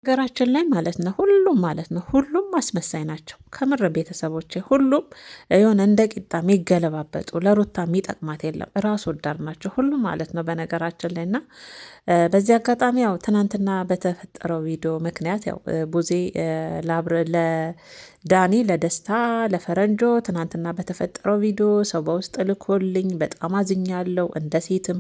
ሀገራችን ላይ ማለት ነው ሁሉም አስመሳይ ናቸው። ከምር ቤተሰቦቼ ሁሉም የሆነ እንደ ቂጣ የሚገለባበጡ ለሩታ የሚጠቅማት የለም። ራስ ወዳድ ናቸው ሁሉም ማለት ነው በነገራችን ላይ እና በዚህ አጋጣሚ ያው ትናንትና በተፈጠረው ቪዲዮ ምክንያት ያው ቡዜ ለዳኒ ለደስታ ለፈረንጆ ትናንትና በተፈጠረው ቪዲዮ ሰው በውስጥ ልኮልኝ በጣም አዝኛለሁ። እንደ ሴትም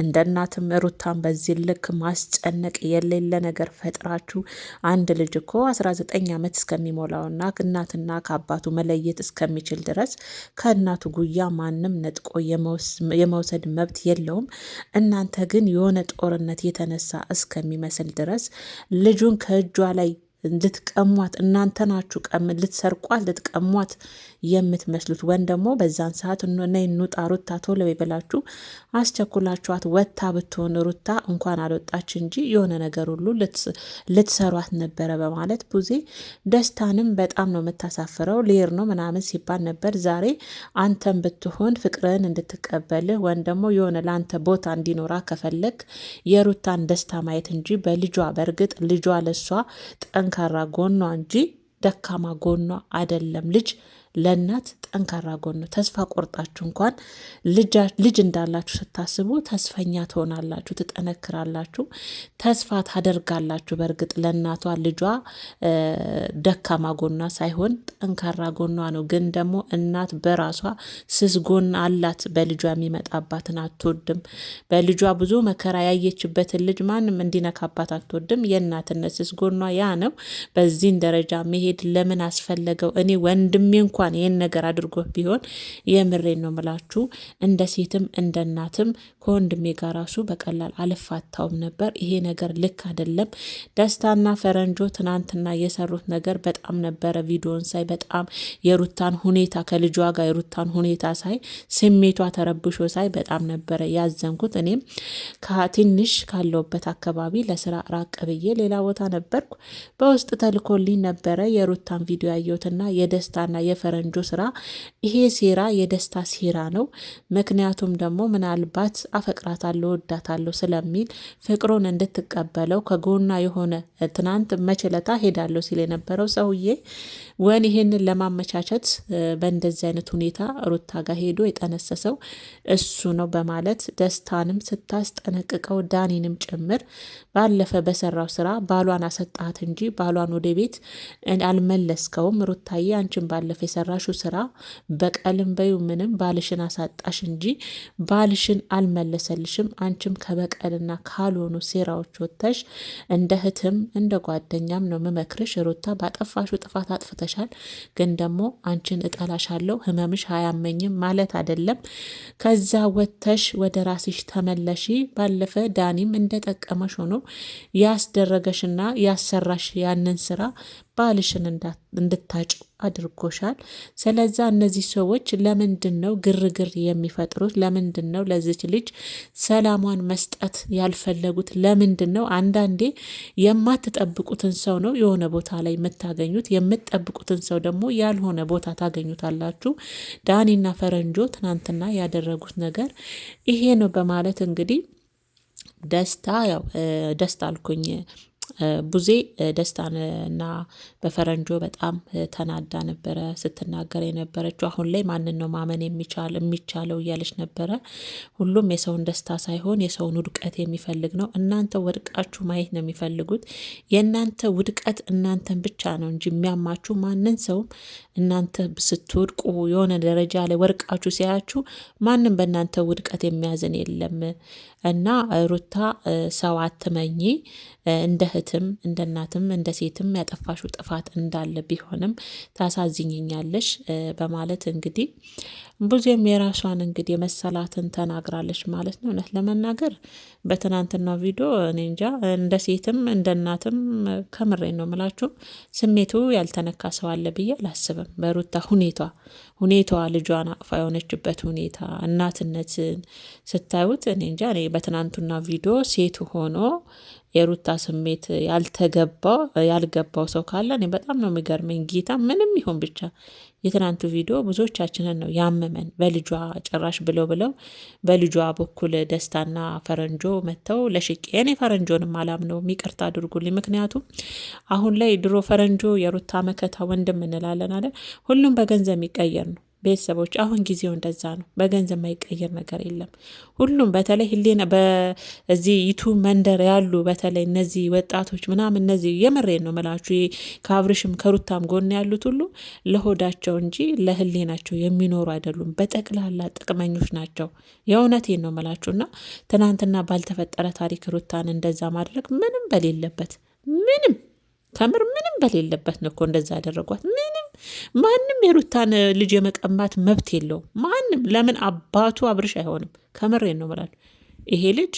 እንደ እናትም ሩታን በዚህ ልክ ማስጨነቅ የሌለ ነገር ፈጥራችሁ አንድ ልጅ እኮ 19 ዓመት እስከሚሞላውና እናትና ከአባቱ መለየት እስከሚችል ድረስ ከእናቱ ጉያ ማንም ነጥቆ የመውሰድ መብት የለውም። እናንተ ግን የሆነ ጦርነት የተነሳ እስከሚመስል ድረስ ልጁን ከእጇ ላይ ልትቀሟት እናንተ ናችሁ ልትሰርቋት ልትቀሟት የምትመስሉት። ወን ደግሞ በዛን ሰዓት ነይ እንውጣ ሩታ ቶሎ ብላችሁ አስቸኩላችኋት ወታ ብትሆን ሩታ እንኳን አልወጣች እንጂ የሆነ ነገር ሁሉ ልትሰሯት ነበረ በማለት ቡዜ ደስታንም በጣም ነው የምታሳፍረው። ሌር ነው ምናምን ሲባል ነበር። ዛሬ አንተን ብትሆን ፍቅርን እንድትቀበልህ ወን ደግሞ የሆነ ለአንተ ቦታ እንዲኖራ ከፈለግ የሩታን ደስታ ማየት እንጂ በልጇ በእርግጥ ልጇ ለሷ ጠንካራ ጎኗ እንጂ ደካማ ጎኗ አይደለም። ልጅ ለእናት ጠንካራ ጎን ተስፋ ቆርጣችሁ እንኳን ልጅ እንዳላችሁ ስታስቡ ተስፈኛ ትሆናላችሁ፣ ትጠነክራላችሁ፣ ተስፋ ታደርጋላችሁ። በእርግጥ ለእናቷ ልጇ ደካማ ጎኗ ሳይሆን ጠንካራ ጎኗ ነው። ግን ደግሞ እናት በራሷ ስስ ጎን አላት። በልጇ የሚመጣባትን አትወድም። በልጇ ብዙ መከራ ያየችበትን ልጅ ማንም እንዲነካባት አትወድም። የእናትነት ስስ ጎኗ ያ ነው። በዚህን ደረጃ መሄድ ለምን አስፈለገው? እኔ ወንድሜ እንኳን ይህን ነገር አድርጎ ቢሆን የምሬን ነው ምላችሁ እንደ ሴትም እንደ እናትም ከወንድሜ ጋር ራሱ በቀላል አልፋታውም ነበር። ይሄ ነገር ልክ አይደለም። ደስታና ፈረንጆ ትናንትና የሰሩት ነገር በጣም ነበረ። ቪዲዮን ሳይ በጣም የሩታን ሁኔታ ከልጇ ጋር የሩታን ሁኔታ ሳይ ስሜቷ ተረብሾ ሳይ በጣም ነበረ ያዘንኩት። እኔም ትንሽ ካለውበት አካባቢ ለስራ ራቅ ብዬ ሌላ ቦታ ነበርኩ። በውስጥ ተልኮልኝ ነበረ የሩታን ቪዲዮ ያየሁትና የደስታና የፈረንጆ ስራ ይሄ ሴራ የደስታ ሴራ ነው። ምክንያቱም ደግሞ ምናልባት አፈቅራታለሁ ወዳታለሁ ስለሚል ፍቅሩን እንድትቀበለው ከጎና የሆነ ትናንት መችለታ ሄዳለሁ ሲል የነበረው ሰውዬ ወን ይሄንን ለማመቻቸት በእንደዚህ አይነት ሁኔታ ሩታ ጋር ሄዶ የጠነሰሰው እሱ ነው በማለት ደስታንም ስታስጠነቅቀው ዳኒንም ጭምር ባለፈ በሰራው ስራ ባሏን አሰጣት እንጂ ባሏን ወደ ቤት አልመለስከውም። ሩታዬ አንቺን ባለፈ የሰራሽው ስራ በቀልም በዩ ምንም ባልሽን አሳጣሽ እንጂ ባልሽን አልመለሰልሽም። አንቺም ከበቀልና ካልሆኑ ሴራዎች ወጥተሽ እንደ እህትም እንደ ጓደኛም ነው ምመክርሽ። ሩታ ባጠፋሹ ጥፋት አጥፍተሻል፣ ግን ደግሞ አንቺን እጠላሻለሁ ህመምሽ አያመኝም ማለት አይደለም። ከዛ ወጥተሽ ወደ ራስሽ ተመለሺ። ባለፈ ዳኒም እንደጠቀመሽ ሆኖ ያስደረገሽና ያሰራሽ ያንን ስራ ባልሽን እንድታጭ አድርጎሻል። ስለዛ እነዚህ ሰዎች ለምንድን ነው ግርግር የሚፈጥሩት? ለምንድን ነው ለዚች ልጅ ሰላሟን መስጠት ያልፈለጉት? ለምንድን ነው? አንዳንዴ የማትጠብቁትን ሰው ነው የሆነ ቦታ ላይ የምታገኙት፣ የምትጠብቁትን ሰው ደግሞ ያልሆነ ቦታ ታገኙታላችሁ። ዳኒና ፈረንጆ ትናንትና ያደረጉት ነገር ይሄ ነው በማለት እንግዲህ ደስታ አልኩኝ ቡዜ ደስታንና በፈረንጆ በጣም ተናዳ ነበረ ስትናገር የነበረችው። አሁን ላይ ማንን ነው ማመን የሚቻለው እያለች ነበረ። ሁሉም የሰውን ደስታ ሳይሆን የሰውን ውድቀት የሚፈልግ ነው። እናንተ ወድቃችሁ ማየት ነው የሚፈልጉት። የእናንተ ውድቀት እናንተን ብቻ ነው እንጂ የሚያማችሁ ማንን ሰውም እናንተ ስትወድቁ የሆነ ደረጃ ላይ ወድቃችሁ ሲያያችሁ ማንም በእናንተ ውድቀት የሚያዝን የለም። እና ሩታ ሰው አትመኝ፣ እንደ እህትም እንደ እናትም እንደ ሴትም ያጠፋሹ ጥፋት እንዳለ ቢሆንም ታሳዝኝኛለሽ በማለት እንግዲህ ብዙም የራሷን እንግዲህ የመሰላትን ተናግራለች ማለት ነው። እውነት ለመናገር በትናንትናው ቪዲዮ እኔ እንጃ እንደ ሴትም እንደ እናትም ከምሬ ነው ምላችሁ ስሜቱ ያልተነካ ሰው አለ ብዬ አላስብም። በሩታ ሁኔታዋ ልጇን አቅፋ የሆነችበት ሁኔታ እናትነትን ስታዩት እኔ እንጃ። እኔ በትናንቱና ቪዲዮ ሴቱ ሆኖ የሩታ ስሜት ያልገባው ሰው ካለ እኔ በጣም ነው የሚገርመኝ። ጌታ ምንም ይሁን ብቻ የትናንቱ ቪዲዮ ብዙዎቻችንን ነው ያመመ ማመን በልጇ ጭራሽ ብለው በልጇ በኩል ደስታና ፈረንጆ መጥተው ለሽቄ እኔ ፈረንጆንም አላምነውም፣ ይቅርታ አድርጉልኝ። ምክንያቱም አሁን ላይ ድሮ ፈረንጆ የሩታ መከታ ወንድም እንላለን አይደል? ሁሉም በገንዘብ የሚቀየር ነው። ቤተሰቦች አሁን ጊዜው እንደዛ ነው። በገንዘብ የማይቀየር ነገር የለም። ሁሉም በተለይ ህሊና በዚህ ዩቱብ መንደር ያሉ በተለይ እነዚህ ወጣቶች ምናምን እነዚህ የምሬን ነው ምላችሁ ከአብርሽም ከሩታም ጎን ያሉት ሁሉ ለሆዳቸው እንጂ ለህሊናቸው የሚኖሩ አይደሉም። በጠቅላላ ጥቅመኞች ናቸው። የእውነቴን ነው ምላችሁና ትናንትና ባልተፈጠረ ታሪክ ሩታን እንደዛ ማድረግ ምንም በሌለበት ምንም ከምር ምንም በሌለበት ነው እኮ እንደዛ ያደረጓት። ምንም ማንም የሩታን ልጅ የመቀማት መብት የለውም። ማንም ለምን አባቱ አብርሽ አይሆንም? ከምሬን ነው ብላል። ይሄ ልጅ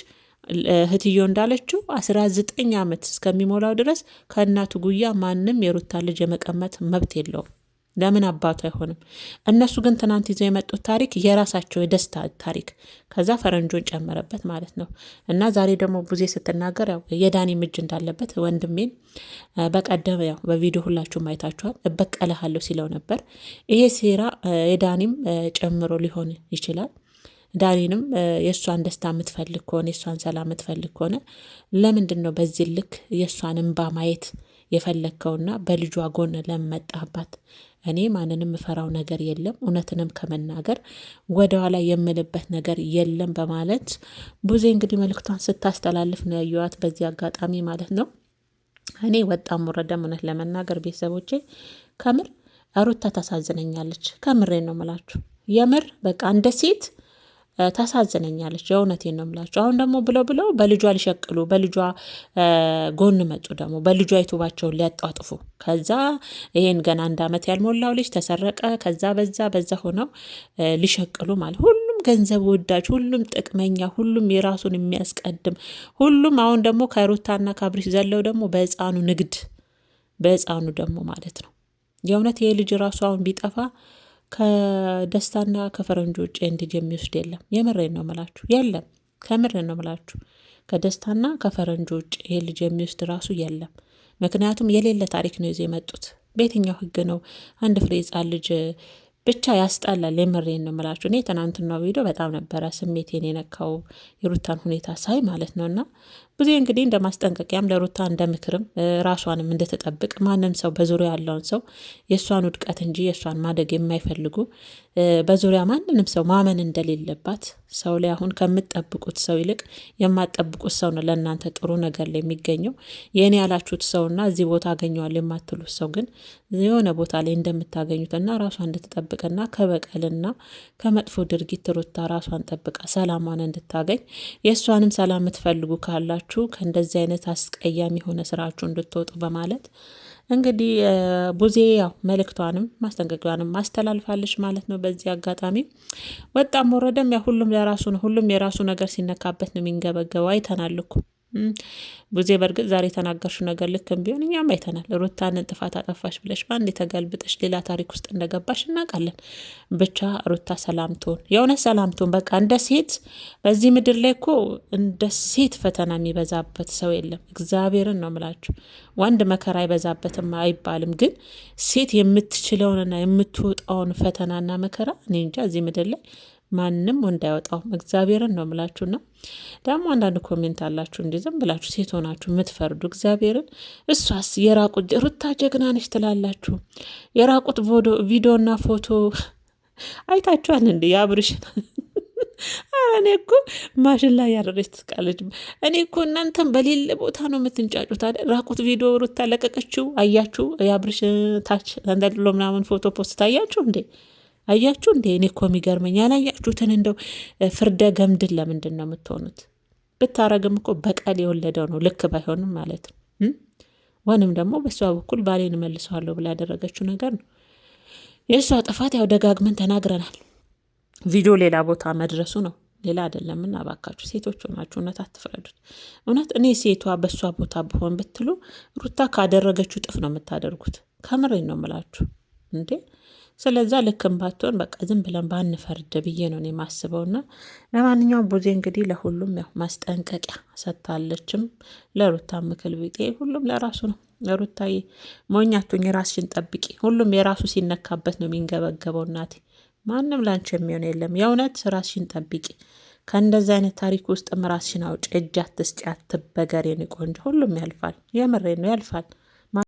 እህትዮ እንዳለችው 19 ዓመት እስከሚሞላው ድረስ ከእናቱ ጉያ ማንም የሩታን ልጅ የመቀማት መብት የለውም። ለምን አባቱ አይሆንም? እነሱ ግን ትናንት ይዘው የመጡት ታሪክ የራሳቸው የደስታ ታሪክ፣ ከዛ ፈረንጆን ጨመረበት ማለት ነው። እና ዛሬ ደግሞ ቡዜ ስትናገር ያው የዳኒ እጅ እንዳለበት ወንድሜን በቀደም ያው በቪዲዮ ሁላችሁም አይታችኋል፣ እበቀልሃለሁ ሲለው ነበር። ይሄ ሴራ የዳኒም ጨምሮ ሊሆን ይችላል። ዳኒንም የእሷን ደስታ የምትፈልግ ከሆነ የእሷን ሰላም የምትፈልግ ከሆነ ለምንድን ነው በዚህ ልክ የእሷን እንባ ማየት የፈለግከውና በልጇ ጎን ለመጣባት? እኔ ማንንም እፈራው ነገር የለም፣ እውነትንም ከመናገር ወደኋላ የምልበት ነገር የለም በማለት ቡዜ እንግዲህ መልክቷን ስታስተላልፍ ነው ያየዋት በዚህ አጋጣሚ ማለት ነው። እኔ ወጣም ወረደም እውነት ለመናገር ቤተሰቦቼ ከምር ሩታ ታሳዝነኛለች። ከምሬ ነው ምላችሁ፣ የምር በቃ እንደ ሴት ታሳዝነኛለች። የእውነቴን ነው የምላችሁ። አሁን ደግሞ ብለው በልጇ ሊሸቅሉ በልጇ ጎን መጡ። ደግሞ በልጇ ዩቱባቸውን ሊያጧጥፉ ከዛ ይሄን ገና 1 ዓመት ያልሞላው ልጅ ተሰረቀ፣ ከዛ በዛ ሆነው ሊሸቅሉ ማለት ሁሉም ገንዘብ ወዳጅ፣ ሁሉም ጥቅመኛ፣ ሁሉም የራሱን የሚያስቀድም ሁሉም አሁን ደግሞ ከሩታና ከአብርሽ ዘለው ደግሞ በህፃኑ ንግድ በህፃኑ ደግሞ ማለት ነው። የእውነት ይሄ ልጅ ራሱ አሁን ቢጠፋ ከደስታና ከፈረንጆ ውጭ እንዲህ የሚወስድ የለም። የምሬን ነው ምላችሁ፣ የለም። ከምሬን ነው ምላችሁ። ከደስታና ከፈረንጆ ውጭ ይሄ ልጅ የሚወስድ ራሱ የለም። ምክንያቱም የሌለ ታሪክ ነው ይዘው የመጡት። በየትኛው ህግ ነው አንድ ፍሬ ህጻን ልጅ ብቻ ያስጣላል። የምሬን ነው ምላችሁ። እኔ ትናንትናው ቪዲዮ በጣም ነበረ ስሜቴን የነካው የሩታን ሁኔታ ሳይ ማለት ነው። እና ብዙ እንግዲህ እንደ ማስጠንቀቂያም ለሩታ እንደ ምክርም ራሷንም እንድትጠብቅ ማንም ሰው በዙሪያ ያለውን ሰው የእሷን ውድቀት እንጂ የእሷን ማደግ የማይፈልጉ በዙሪያ ማንንም ሰው ማመን እንደሌለባት ሰው ላይ አሁን ከምትጠብቁት ሰው ይልቅ የማትጠብቁት ሰው ነው ለእናንተ ጥሩ ነገር ላይ የሚገኘው። የእኔ ያላችሁት ሰውና እዚህ ቦታ አገኘዋል የማትሉት ሰው ግን የሆነ ቦታ ላይ እንደምታገኙትና ራሷ እንድትጠብቅና ከበቀልና ከመጥፎ ድርጊት ሩታ ራሷን ጠብቃ ሰላሟን እንድታገኝ የእሷንም ሰላም የምትፈልጉ ካላችሁ ከእንደዚህ አይነት አስቀያሚ የሆነ ስራችሁ እንድትወጡ በማለት እንግዲህ ቡዜ ያው መልእክቷንም ማስጠንቀቂያንም ማስተላልፋለች ማለት ነው። በዚህ አጋጣሚ ወጣም ወረደም ያ ሁሉም ለራሱ ነው። ሁሉም የራሱ ነገር ሲነካበት ነው የሚንገበገበው። አይተናል እኮ ቡዜ በእርግጥ ዛሬ የተናገርሽው ነገር ልክም ቢሆን እኛም አይተናል። ሩታንን ጥፋት አጠፋሽ ብለሽ በአንድ የተገልብጠሽ ሌላ ታሪክ ውስጥ እንደገባሽ እናውቃለን። ብቻ ሩታ ሰላም ትሆን፣ የእውነት ሰላም ትሆን። በቃ እንደ ሴት በዚህ ምድር ላይ እኮ እንደ ሴት ፈተና የሚበዛበት ሰው የለም። እግዚአብሔርን ነው ምላችሁ። ወንድ መከራ አይበዛበትም አይባልም፣ ግን ሴት የምትችለውንና የምትወጣውን ፈተናና መከራ እኔ እንጃ እዚህ ምድር ላይ ማንም ወንድ አይወጣውም። እግዚአብሔርን ነው ምላችሁና ደግሞ አንዳንድ ኮሜንት አላችሁ እንዲህ ዝም ብላችሁ ሴት ሆናችሁ የምትፈርዱ እግዚአብሔርን። እሷስ የራቁት ሩታ ጀግና ነች ትላላችሁ። የራቁት ቪዲዮና ፎቶ አይታችኋል እንዴ? የአብርሽ እኔ እኮ ማሽን ላይ ያደረች ትስቃለች። እኔ እኮ እናንተም በሌለ ቦታ ነው የምትንጫጩት አይደል? ራቁት ቪዲዮ ሩታ ለቀቀችው አያችሁ? የአብርሽ ታች አንደልሎ ምናምን ፎቶ ፖስት ታያችሁ እንዴ? አያችሁ እንዴ? እኔ እኮ የሚገርመኝ ያላያችሁትን እንደው ፍርደ ገምድን ለምንድን ነው የምትሆኑት? ብታረግም እኮ በቀል የወለደው ነው፣ ልክ ባይሆንም ማለት ነው። ወንም ደግሞ በእሷ በኩል ባሌን እመልሰዋለሁ ብላ ያደረገችው ነገር ነው። የእሷ ጥፋት ያው ደጋግመን ተናግረናል። ቪዲዮ ሌላ ቦታ መድረሱ ነው፣ ሌላ አይደለም። እና እባካችሁ ሴቶች ሆናችሁ እውነት አትፍረዱት። እውነት እኔ ሴቷ በእሷ ቦታ ብሆን ብትሉ ሩታ ካደረገችው ጥፍ ነው የምታደርጉት። ከምሬን ነው የምላችሁ እንዴ። ስለዛ ልክም ባትሆን በቃ ዝም ብለን ባንፈርድ ብዬ ነው የማስበውና ለማንኛውም ቡዜ እንግዲህ ለሁሉም ያው ማስጠንቀቂያ ሰጥታለችም። ለሩታ ምክል ቢጤ ሁሉም ለራሱ ነው። ሩታዬ ሞኛቱኝ ራስሽን ጠብቂ። ሁሉም የራሱ ሲነካበት ነው የሚንገበገበው እናቴ። ማንም ላንቺ የሚሆን የለም። የእውነት ራስሽን ጠብቂ። ከእንደዚህ አይነት ታሪክ ውስጥም ራስሽን አውጪ። እጅ አትስጪ፣ አትበገር የኔ ቆንጆ። ሁሉም ያልፋል። የምሬ ነው ያልፋል።